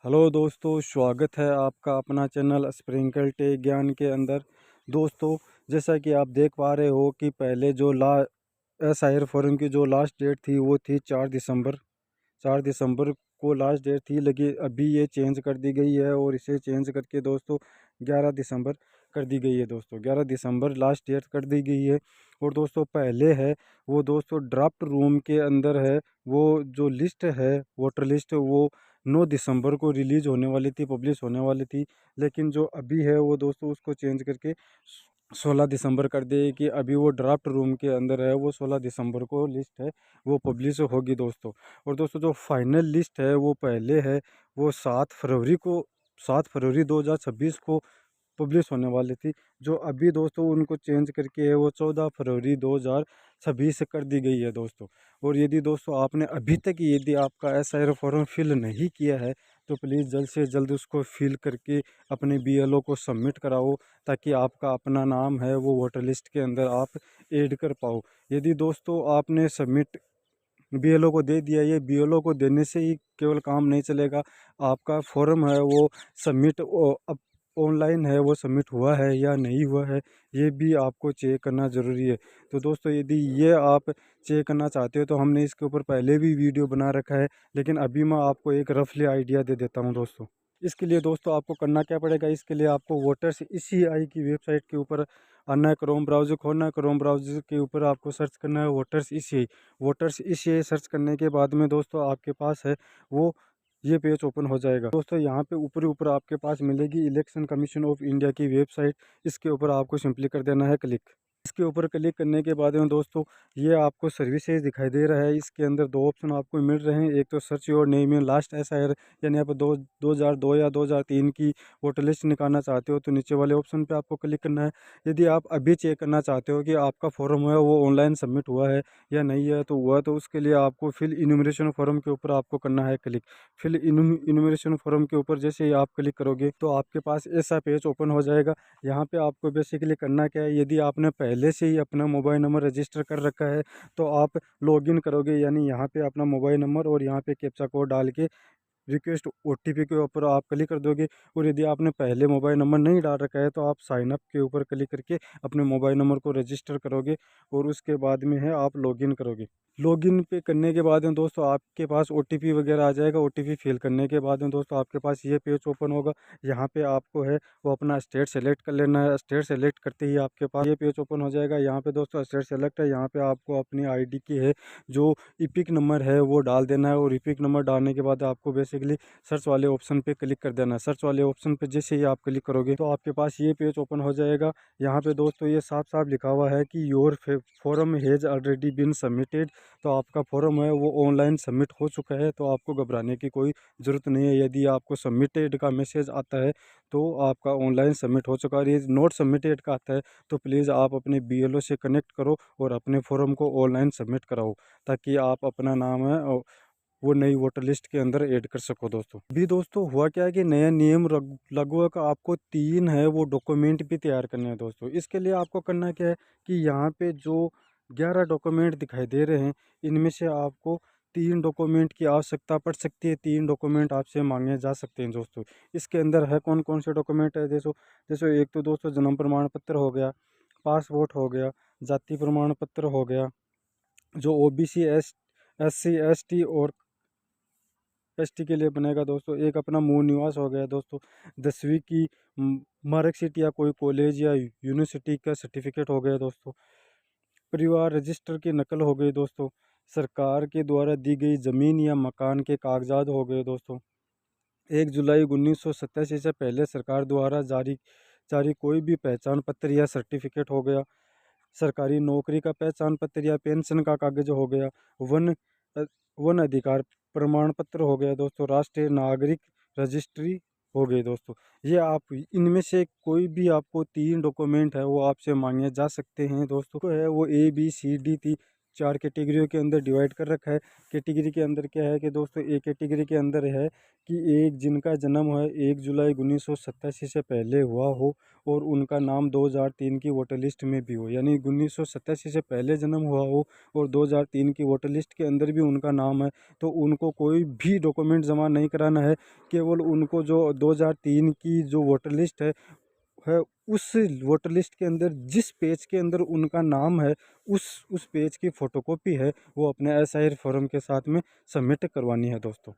Hello दोस्तों, स्वागत है आपका अपना चैनल स्प्रिंकल टेक ज्ञान के अंदर। दोस्तों, जैसा कि आप देख पा रहे हो कि पहले जो एसआईआर फॉर्म की जो लास्ट डेट थी वो थी 4 दिसंबर। 4 दिसंबर को लास्ट डेट थी, लेकिन अभी ये चेंज कर दी गई है और इसे चेंज करके दोस्तों 11 दिसंबर कर दी गई है। दोस्तों 11 दिसंबर लास्ट डेट कर दी गई है। और दोस्तों पहले है वो दोस्तों ड्राफ्ट रूम के अंदर है, वो जो लिस्ट है वोटर लिस्ट वो 9 दिसंबर को रिलीज होने वाली थी, पब्लिश होने वाली थी। लेकिन जो अभी है वो दोस्तों उसको चेंज करके 16 दिसंबर कर दिए कि अभी वो ड्राफ्ट रूम के अंदर है, वो 16 दिसंबर को लिस्ट है वो पब्लिश होगी दोस्तों। और दोस्तों जो फाइनल लिस्ट है वो पहले है वो 7 फरवरी 2026 को पब्लिश होने वाली थी। जो अभी दोस्तों उनको चेंज करके है वो 14 फरवरी 2026 कर दी गई है दोस्तों। और यदि दोस्तों आपने अभी तक यदि आपका एसआईआर फॉर्म फिल नहीं किया है तो प्लीज़ जल्द से जल्द उसको फिल करके अपने बीएलओ को सबमिट कराओ, ताकि आपका अपना नाम है वो वोटर लिस्ट के अंदर आप ऐड कर पाओ। यदि दोस्तों आपने सबमिट बीएलओ को दे दिया, ये बीएलओ को देने से ही केवल काम नहीं चलेगा, आपका फॉर्म है वो सबमिट अब ऑनलाइन है वो सबमिट हुआ है या नहीं हुआ है, ये भी आपको चेक करना ज़रूरी है। तो दोस्तों यदि ये आप चेक करना चाहते हो तो हमने इसके ऊपर पहले भी वीडियो बना रखा है, लेकिन अभी मैं आपको एक रफली आइडिया दे देता हूँ दोस्तों। इसके लिए दोस्तों आपको करना क्या पड़ेगा, इसके लिए आपको वोटर्स ईसीआई की वेबसाइट के ऊपर आना है, क्रोम ब्राउज़र खोलना है, क्रोम ब्राउज़र के ऊपर आपको सर्च करना है voters ECI. Voters ECI search करने के बाद में दोस्तों आपके पास है वो ये पेज ओपन हो जाएगा। दोस्तों यहाँ पे ऊपर ऊपर आपके पास मिलेगी इलेक्शन कमीशन ऑफ इंडिया की वेबसाइट, इसके ऊपर आपको सिंपली कर देना है क्लिक। इसके ऊपर क्लिक करने के बाद में दोस्तों ये आपको सर्विसेज दिखाई दे रहा है। इसके अंदर दो ऑप्शन आपको मिल रहे हैं, एक तो search your name in last SIR, यानी आप 2002 या 2003 की वोटर लिस्ट निकालना चाहते हो तो नीचे वाले ऑप्शन पे आपको क्लिक करना है। यदि आप अभी चेक करना चाहते हो कि आपका फॉर्म है वो ऑनलाइन सबमिट हुआ है या नहीं है तो हुआ, तो उसके लिए आपको फिल इन्यूमरेशन फॉर्म के ऊपर आपको करना है क्लिक। फिल इन्यूमरेशन फॉर्म के ऊपर जैसे ही आप क्लिक करोगे तो आपके पास ऐसा पेज ओपन हो जाएगा। यहाँ पे आपको बेसिकली करना क्या है, यदि आपने पहले से ही अपना मोबाइल नंबर रजिस्टर कर रखा है तो आप लॉगिन करोगे, यानी यहाँ पे अपना मोबाइल नंबर और यहाँ पे कैप्चा कोड डाल के रिक्वेस्ट ओटीपी के ऊपर आप क्लिक कर दोगे। और यदि आपने पहले मोबाइल नंबर नहीं डाल रखा है तो आप साइन अप के ऊपर क्लिक करके अपने मोबाइल नंबर को रजिस्टर करोगे और उसके बाद में है आप लॉगिन करोगे। लॉगिन पे करने के बाद में दोस्तों आपके पास ओटीपी वगैरह आ जाएगा। ओटीपी फिल करने के बाद में दोस्तों आपके पास ये पेज ओपन होगा। यहाँ पे आपको है वो अपना स्टेट सेलेक्ट कर लेना है। स्टेट सेलेक्ट करते ही आपके पास ये पेज ओपन हो जाएगा। यहाँ पे दोस्तों स्टेट सेलेक्ट है, यहाँ पे आपको अपनी आईडी की है जो ईपिक नंबर है वो डाल देना है। और ईपिक नंबर डालने के बाद आपको बेसिकली सर्च वाले ऑप्शन पे क्लिक कर देना है। सर्च वाले ऑप्शन पे जैसे ही आप क्लिक करोगे तो आपके पास ये पेज ओपन हो जाएगा। यहाँ पे दोस्तों ये साफ साफ लिखा हुआ है कि your form has already been submitted, तो आपका फॉर्म है वो ऑनलाइन सबमिट हो चुका है, तो आपको घबराने की कोई ज़रूरत नहीं है। यदि आपको सबमिटेड का मैसेज आता है तो आपका ऑनलाइन सबमिट हो चुका है। यदि नोट सबमिटेड का आता है तो प्लीज़ आप अपने बीएलओ से कनेक्ट करो और अपने फॉर्म को ऑनलाइन सबमिट कराओ, ताकि आप अपना नाम है वो नई वोटर लिस्ट के अंदर ऐड कर सको दोस्तों। अभी दोस्तों हुआ क्या है कि नया नियम लागू है कि आपको 3 है वो डॉक्यूमेंट भी तैयार करने हैं दोस्तों। इसके लिए आपको करना क्या है कि यहाँ पे जो 11 डॉक्यूमेंट दिखाई दे रहे हैं इनमें से आपको 3 डॉक्यूमेंट की आवश्यकता पड़ सकती है। 3 डॉक्यूमेंट आपसे मांगे जा सकते हैं दोस्तों। इसके अंदर है कौन कौन से डॉक्यूमेंट है जैसो जैसे एक तो दोस्तों जन्म प्रमाण पत्र हो गया, पासपोर्ट हो गया, जाति प्रमाण पत्र हो गया, जो ओबीसी एससी एसटी और एसटी के लिए बनेगा दोस्तों, एक अपना मूल निवास हो गया दोस्तों, 10वीं की मार्कशीट या कोई कॉलेज या यूनिवर्सिटी का सर्टिफिकेट हो गया दोस्तों, परिवार रजिस्टर की नकल हो गई दोस्तों, सरकार के द्वारा दी गई ज़मीन या मकान के कागजात हो गए दोस्तों, 1 जुलाई 1987 से पहले सरकार द्वारा जारी जारी कोई भी पहचान पत्र या सर्टिफिकेट हो गया, सरकारी नौकरी का पहचान पत्र या पेंशन का कागज हो गया, वन अ, वन अधिकार प्रमाण पत्र हो गया दोस्तों, राष्ट्रीय नागरिक रजिस्ट्री हो गई दोस्तों। ये आप इनमें से कोई भी आपको 3 डॉक्यूमेंट है वो आपसे मांगे जा सकते हैं दोस्तों। को है वो ABCD थी 4 कैटेगरियों के अंदर डिवाइड कर रखा है। कैटेगरी के अंदर क्या है कि दोस्तों, एक कैटेगरी के अंदर है कि एक जिनका जन्म है 1 जुलाई 1987 से पहले हुआ हो और उनका नाम 2003 की वोटर लिस्ट में भी हो, यानी 1987 से पहले जन्म हुआ हो और 2003 की वोटर लिस्ट के अंदर भी उनका नाम है, तो उनको कोई भी डॉक्यूमेंट जमा नहीं कराना है। केवल उनको जो 2003 की जो वोटर लिस्ट है उस वोटर लिस्ट के अंदर जिस पेज के अंदर उनका नाम है, उस पेज की फ़ोटोकॉपी है वो अपने एसआईआर फॉर्म के साथ में सबमिट करवानी है दोस्तों।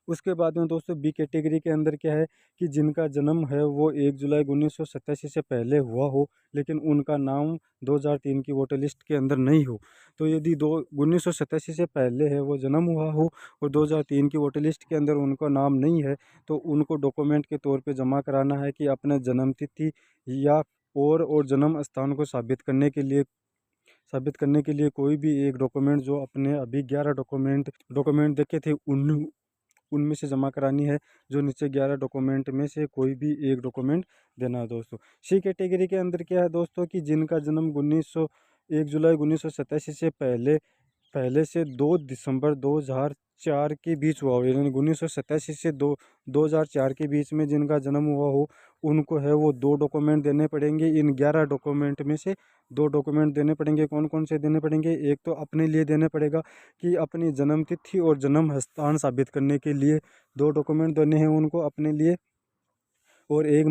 उसके बाद में दोस्तों बी कैटेगरी के अंदर क्या है कि जिनका जन्म है वो 1 जुलाई 1987 से पहले हुआ हो लेकिन उनका नाम 2003 की वोटर लिस्ट के अंदर नहीं हो। तो यदि 1987 से पहले है वो जन्म हुआ हो और 2003 की वोटर लिस्ट के अंदर उनका नाम नहीं है, तो उनको डॉक्यूमेंट के तौर पे जमा कराना है कि अपने जन्म तिथि या और जन्म स्थान को साबित करने के लिए कोई भी एक डॉक्यूमेंट जो अपने अभी 11 डॉक्यूमेंट देखे थे उनमें से जमा करानी है। जो नीचे 11 डॉक्यूमेंट में से कोई भी एक डॉक्यूमेंट देना है दोस्तों। सी कैटेगरी के अंदर क्या है दोस्तों कि जिनका जन्म 1 जुलाई 1987 से पहले पहले से 2 दिसंबर 2004 के बीच हुआ हो, यानी 1987 से 2004 के बीच में जिनका जन्म हुआ हो उनको है वो 2 डॉक्यूमेंट देने पड़ेंगे। इन 11 डॉक्यूमेंट में से 2 डॉक्यूमेंट देने पड़ेंगे। कौन कौन से देने पड़ेंगे? एक तो अपने लिए देने पड़ेगा कि अपनी जन्म तिथि और जन्म स्थान साबित करने के लिए 2 डॉक्यूमेंट देने हैं उनको अपने लिए, और एक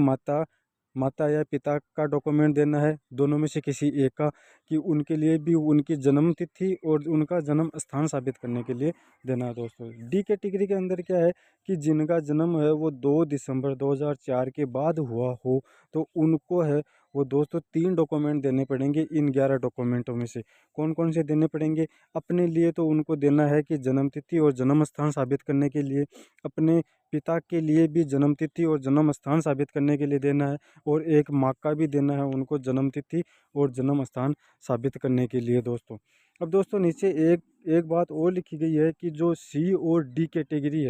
माता या पिता का डॉक्यूमेंट देना है, दोनों में से किसी एक का, कि उनके लिए भी उनकी जन्म तिथि और उनका जन्म स्थान साबित करने के लिए देना है दोस्तों। डी कैटेगरी के अंदर क्या है कि जिनका जन्म है वो 2 दिसंबर 2004 के बाद हुआ हो, तो उनको है वो दोस्तों 3 डॉक्यूमेंट देने पड़ेंगे इन 11 डॉक्यूमेंटों में से। कौन कौन से देने पड़ेंगे? अपने लिए तो उनको देना है कि जन्म तिथि और जन्म स्थान साबित करने के लिए, अपने पिता के लिए भी जन्म तिथि और जन्म स्थान साबित करने के लिए देना है, और एक माँ का भी देना है उनको जन्म तिथि और जन्म स्थान साबित करने के लिए दोस्तों। अब दोस्तों नीचे एक बात और लिखी गई है कि जो सी और डी कैटेगरी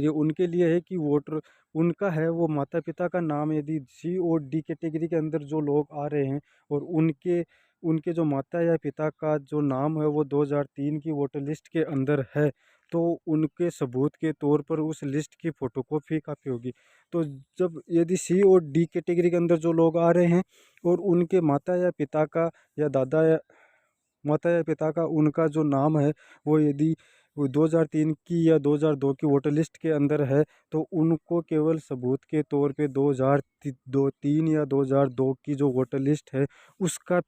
उनके लिए है कि वोटर उनका है वो माता पिता का नाम, यदि सी और डी कैटेगरी के अंदर जो लोग आ रहे हैं और उनके उनके जो माता या पिता का जो नाम है वो 2003 की वोटर लिस्ट के अंदर है, तो उनके सबूत के तौर पर उस लिस्ट की फ़ोटोकॉपी काफ़ी होगी। तो जब यदि सी और डी कैटेगरी के अंदर जो लोग आ रहे हैं और उनके माता या पिता का उनका जो नाम है वो यदि वो 2003 की या 2002 की वोटर लिस्ट के अंदर है, तो उनको केवल सबूत के तौर पे 2003 या 2002 की जो वोटर लिस्ट है उसका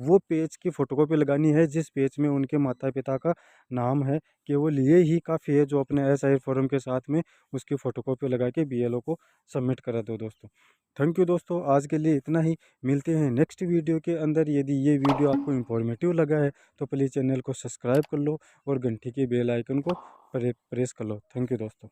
वो पेज की फ़ोटोकॉपी लगानी है जिस पेज में उनके माता पिता का नाम है। केवल ये ही काफ़ी है जो अपने एसआई फॉर्म के साथ में उसकी फ़ोटोकॉपी लगा के बीएलओ को सबमिट करा दो दोस्तों। थैंक यू दोस्तों, आज के लिए इतना ही। मिलते हैं नेक्स्ट वीडियो के अंदर। यदि ये वीडियो आपको इन्फॉर्मेटिव लगा है तो प्लीज़ चैनल को सब्सक्राइब कर लो और घंटी के बेल आइकन को प्रेस कर लो। थैंक यू दोस्तों।